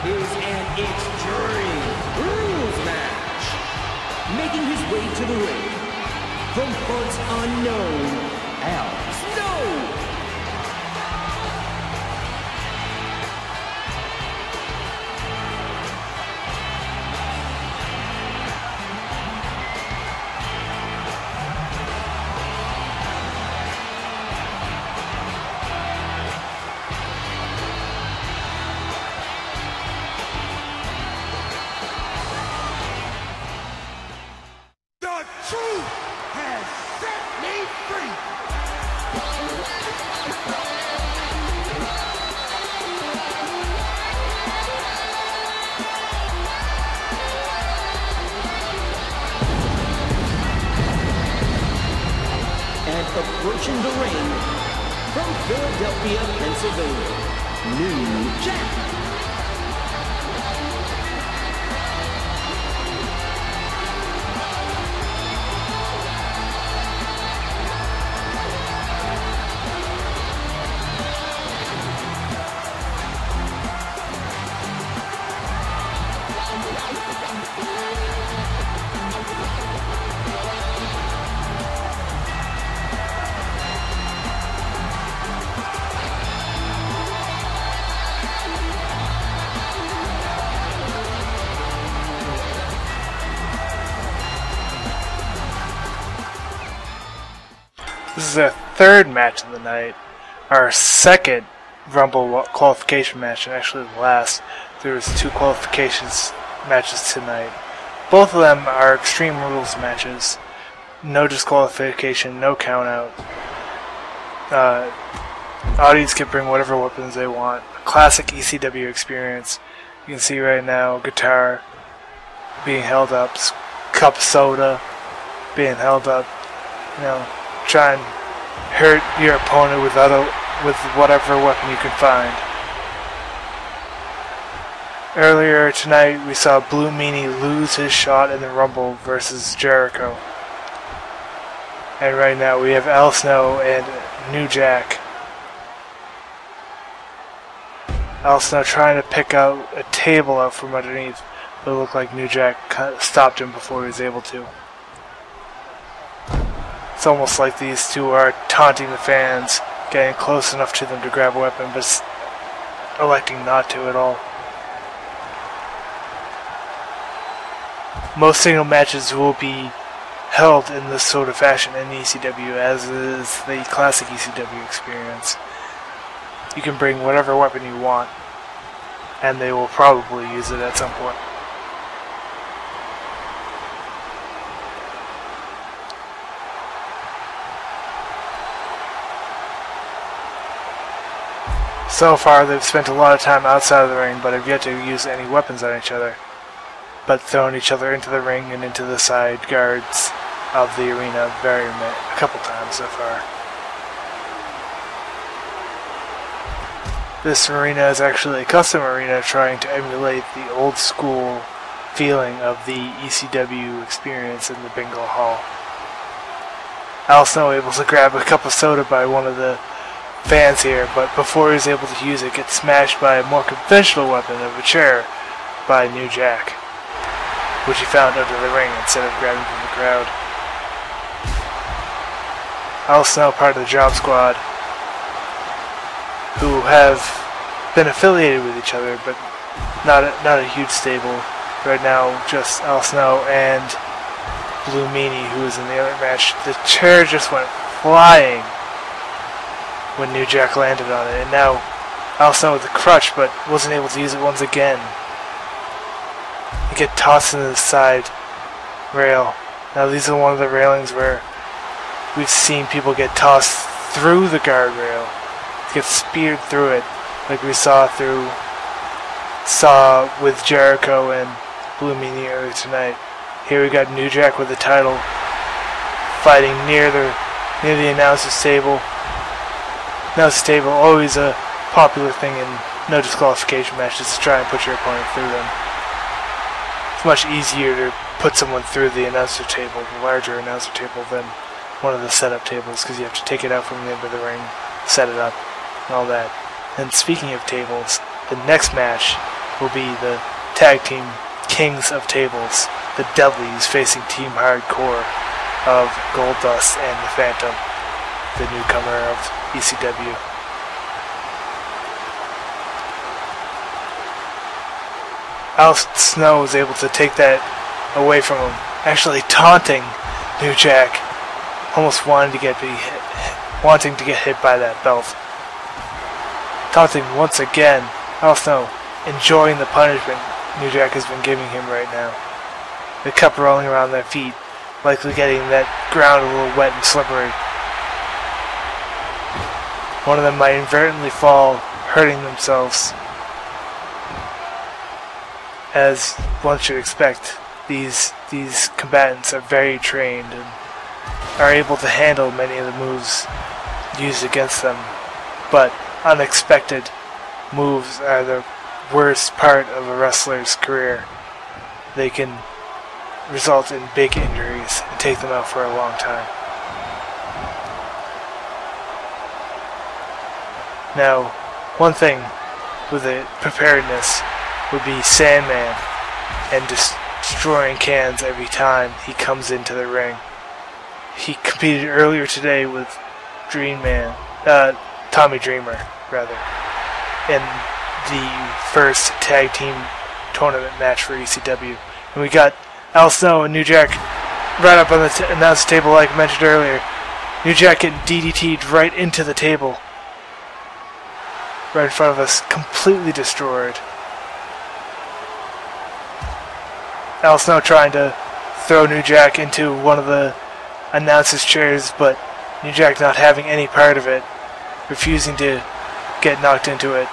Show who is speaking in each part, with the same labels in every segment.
Speaker 1: is an extreme rules match. Making his way to the ring, from parts unknown, Al Snow.
Speaker 2: Truth has set me free.
Speaker 1: And approaching the ring, from Philadelphia, Pennsylvania, New Jack.
Speaker 3: This is our third match of the night, our second Rumble qualification match, and actually the last. There was 2 qualifications matches tonight. Both of them are Extreme Rules matches. No disqualification, no count out. Audience can bring whatever weapons they want. Classic ECW experience. You can see right now, guitar being held up, cup of soda being held up. You know, try and hurt your opponent with whatever weapon you can find. Earlier tonight, we saw Blue Meanie lose his shot in the Rumble versus Jericho. And right now, we have Al Snow and New Jack. Al Snow trying to pick out a table out from underneath, but it looked like New Jack stopped him before he was able to. It's almost like these two are taunting the fans, getting close enough to them to grab a weapon, but electing not to at all. Most single matches will be held in this sort of fashion in ECW, as is the classic ECW experience. You can bring whatever weapon you want, and they will probably use it at some point. So far, they've spent a lot of time outside of the ring, but have yet to use any weapons on each other, but thrown each other into the ring and into the side guards of the arena a couple times so far. This arena is actually a custom arena trying to emulate the old school feeling of the ECW experience in the Bingo Hall. Al Snow able to grab a cup of soda by one of the fans here, but before he was able to use it, gets smashed by a more conventional weapon of a chair by New Jack, which he found under the ring instead of grabbing from the crowd. Al Snow, part of the Job Squad, who have been affiliated with each other, but not a huge stable. Right now, just Al Snow and Blue Meanie, who was in the other match. The chair just went flying when New Jack landed on it, and now Al Snow with the crutch, but wasn't able to use it once again. He get tossed into the side rail. Now these are one of the railings where we've seen people get tossed through the guardrail, get speared through it, like we saw with Jericho and Blue Meanie earlier tonight. Here we got New Jack with the title, fighting near the announcer's table. Announcer's table, always a popular thing in no disqualification matches, to try and put your opponent through them. It's much easier to put someone through the announcer table, the larger announcer table, than one of the setup tables, because you have to take it out from the end of the ring, set it up, and all that. And speaking of tables, the next match will be the tag team kings of tables, the Dudleys facing Team Hardcore of Goldust and the Phantom, the newcomer of ECW. Al Snow was able to take that away from him, actually taunting New Jack, almost wanting to get hit by that belt. Taunting once again, Al Snow enjoying the punishment New Jack has been giving him right now. The cup rolling around their feet, likely getting that ground a little wet and slippery. One of them might inadvertently fall, hurting themselves. As one should expect, these combatants are very trained and are able to handle many of the moves used against them. But unexpected moves are the worst part of a wrestler's career. They can result in big injuries and take them out for a long time. Now, one thing with the preparedness would be Sandman and destroying cans every time he comes into the ring. He competed earlier today with Tommy Dreamer, rather, in the first tag team tournament match for ECW. And we got Al Snow and New Jack right up on the announce table like I mentioned earlier. New Jack getting DDT'd right into the table. Right in front of us, completely destroyed. Al Snow trying to throw New Jack into one of the announcer's chairs, but New Jack not having any part of it, refusing to get knocked into it.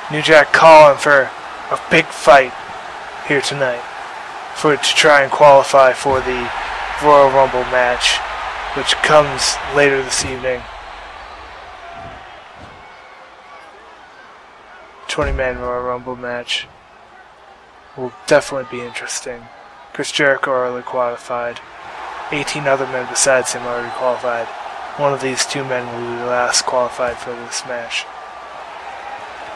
Speaker 3: New Jack calling for a big fight here tonight to try and qualify for the Royal Rumble match, which comes later this evening. 20-man Royal Rumble match will definitely be interesting. Chris Jericho already qualified. 18 other men besides him already qualified. One of these two men will be the last qualified for this match.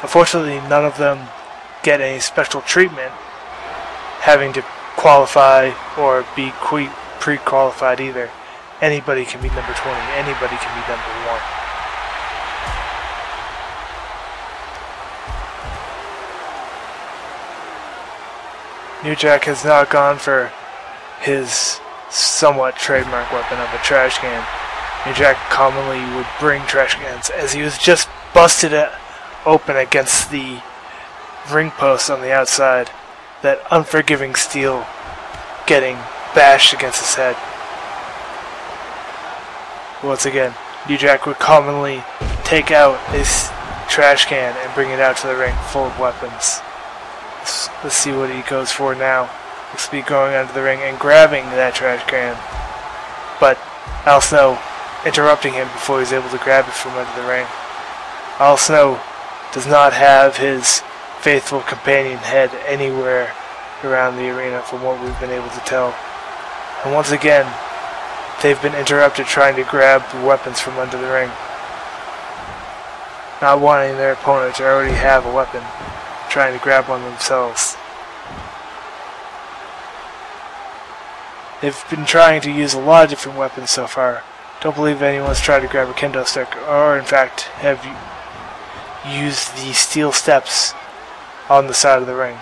Speaker 3: Unfortunately, none of them get any special treatment having to qualify or be pre-qualified either. Anybody can be number 20. Anybody can be number 1. New Jack has not gone for his somewhat trademark weapon of a trash can. New Jack commonly would bring trash cans as he was just busted open against the ring post on the outside. That unforgiving steel getting bashed against his head. Once again, New Jack would commonly take out his trash can and bring it out to the ring full of weapons. Let's see what he goes for now. Looks to be going onto the ring and grabbing that trash can. But Al Snow interrupting him before he's able to grab it from under the ring. Al Snow does not have his faithful companion head anywhere around the arena from what we've been able to tell. And once again, they've been interrupted trying to grab the weapons from under the ring. Not wanting their opponent to already have a weapon, trying to grab one themselves. They've been trying to use a lot of different weapons so far. Don't believe anyone's tried to grab a kendo stick, or in fact have used the steel steps on the side of the ring,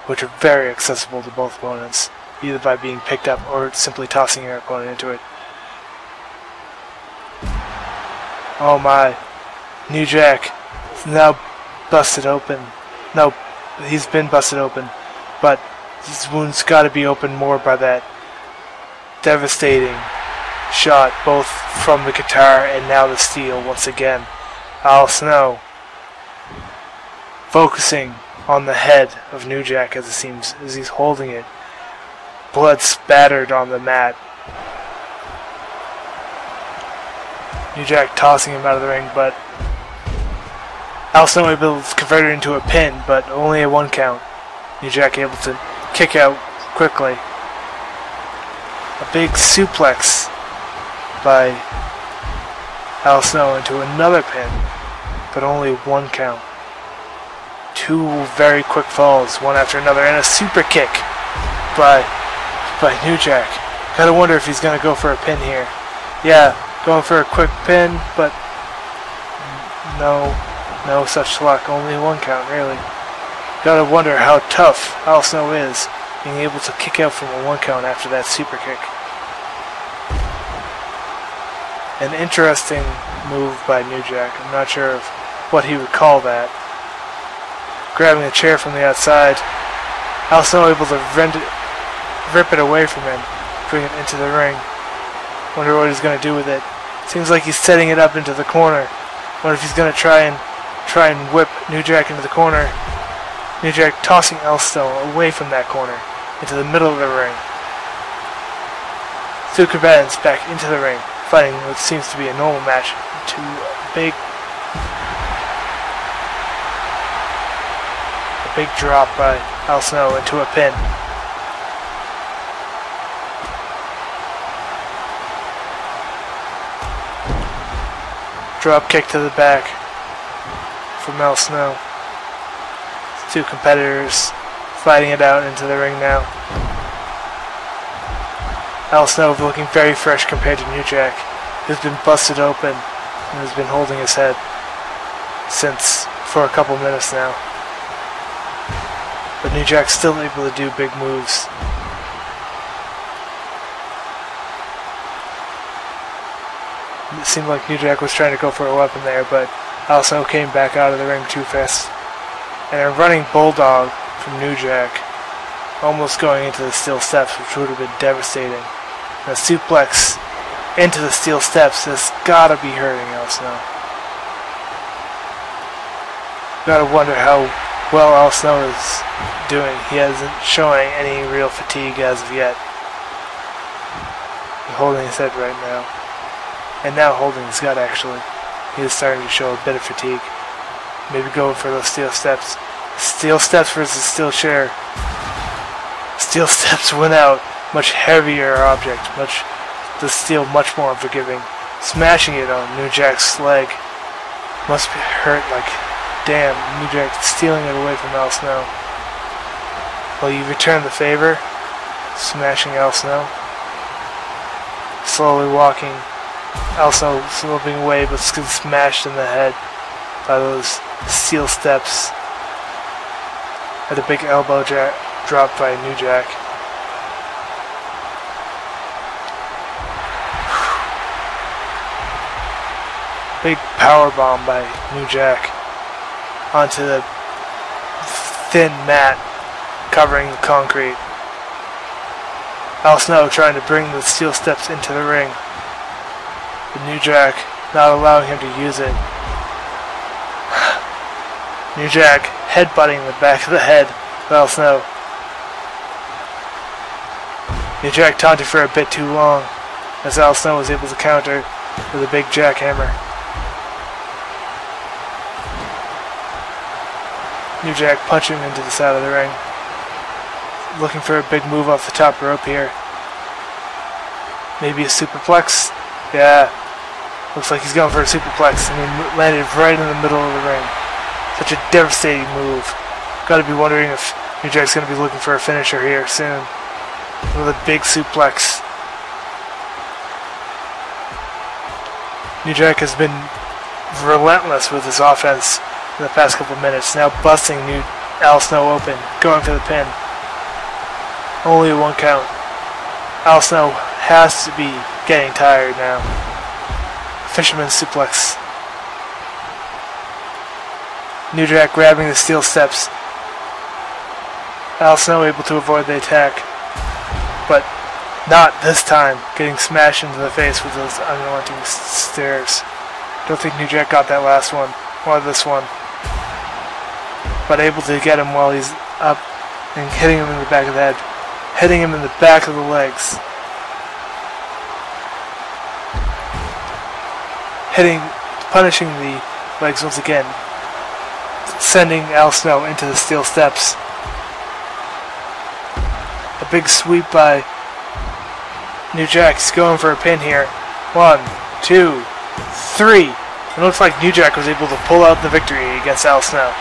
Speaker 3: which are very accessible to both opponents, either by being picked up or simply tossing your opponent into it. Oh my, New Jack is now busted open. No, he's been busted open, but his wound's got to be opened more by that devastating shot, both from the guitar and now the steel once again. Al Snow focusing on the head of New Jack as it seems, as he's holding it. Blood spattered on the mat. New Jack tossing him out of the ring, but Al Snow able to convert it into a pin, but only a 1 count. New Jack able to kick out quickly. A big suplex by Al Snow into another pin, but only 1 count. 2 very quick falls, one after another, and a super kick by New Jack. Gotta wonder if he's gonna go for a pin here. Yeah, going for a quick pin, but no such luck. Only 1 count, really. Gotta wonder how tough Al Snow is, being able to kick out from a 1 count after that super kick. An interesting move by New Jack. I'm not sure of what he would call that. Grabbing a chair from the outside, Al Snow able to rip it away from him, bring it into the ring. Wonder what he's going to do with it. Seems like he's setting it up into the corner. Wonder if he's going to try and whip New Jack into the corner. New Jack tossing Al Snow away from that corner into the middle of the ring. Two combatants back into the ring, fighting what seems to be a normal match to a big drop by Al Snow into a pin. Drop kick to the back from Al Snow. Two competitors fighting it out into the ring now. Al Snow looking very fresh compared to New Jack, who's been busted open and has been holding his head for a couple minutes now. But New Jack's still able to do big moves. It seemed like New Jack was trying to go for a weapon there, but Al Snow came back out of the ring too fast. And a running bulldog from New Jack, almost going into the steel steps, which would have been devastating. And a suplex into the steel steps has gotta be hurting Al Snow. Gotta wonder how well Al Snow is doing. He hasn't showing any real fatigue as of yet. He's holding his head right now. And now holding his gut, actually. He is starting to show a bit of fatigue. Maybe going for those steel steps. Steel steps versus steel chair. Steel steps went out. Much heavier object. The steel much more unforgiving. Smashing it on New Jack's leg. Must be hurt like damn. New Jack stealing it away from Al Snow. Will you return the favor? Smashing Al Snow. Slowly walking. Al Snow slipping away, but gets smashed in the head by those steel steps. Had a big elbow drop by New Jack. Big power bomb by New Jack onto the thin mat covering the concrete. Al Snow trying to bring the steel steps into the ring. But New Jack not allowing him to use it. New Jack headbutting the back of the head of Al Snow. New Jack taunted for a bit too long, as Al Snow was able to counter with a big jackhammer. New Jack punching into the side of the ring. Looking for a big move off the top rope here. Maybe a superplex? Yeah. Looks like he's going for a superplex, and he landed right in the middle of the ring. Such a devastating move. Gotta be wondering if New Jack's gonna be looking for a finisher here soon. With a big suplex. New Jack has been relentless with his offense in the past couple minutes. Now busting Al Snow open, going for the pin. Only a 1 count. Al Snow has to be getting tired now. Fisherman suplex. New Jack grabbing the steel steps. Al Snow able to avoid the attack, but not this time. Getting smashed into the face with those unrelenting stairs. Don't think New Jack got that last one, or this one. But able to get him while he's up and hitting him in the back of the head. Hitting him in the back of the legs. Punishing the legs once again. Sending Al Snow into the steel steps. A big sweep by New Jack. He's going for a pin here. 1, 2, 3. It looks like New Jack was able to pull out the victory against Al Snow.